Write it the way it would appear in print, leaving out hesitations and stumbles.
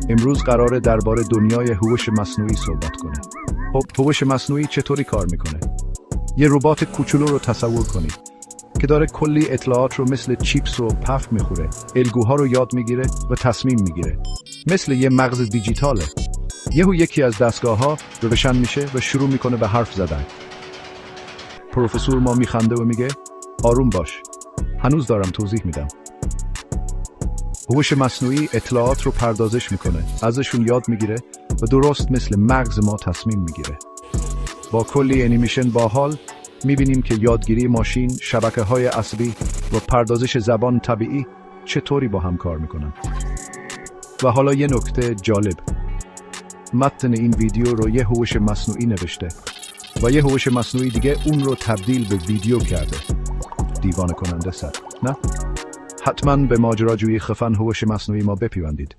امروز قراره درباره دنیای هوش مصنوعی صحبت کنه. خب هوش مصنوعی چطوری کار میکنه؟ یه ربات کوچولو رو تصور کنید که داره کلی اطلاعات رو مثل چیپس رو پف میخوره، الگوها رو یاد میگیره و تصمیم میگیره. مثل یه مغز دیجیتاله. یکی از دستگاه‌ها روشن میشه و شروع میکنه به حرف زدن. پروفسور ما میخنده و میگه آروم باش، هنوز دارم توضیح میدم. هوش مصنوعی اطلاعات رو پردازش میکنه، ازشون یاد میگیره و درست مثل مغز ما تصمیم میگیره. با کلی انیمیشن باحال میبینیم که یادگیری ماشین، شبکه‌های عصبی و پردازش زبان طبیعی چطوری با هم کار میکنن. و حالا یه نکته جالب، متن این ویدیو رو یه هوش مصنوعی نوشته و یه هوش مصنوعی دیگه اون رو تبدیل به ویدیو کرده. دیوانه کننده سر، نه؟ حتما به ماجراجویی خفن هوش مصنوعی ما بپیوندید.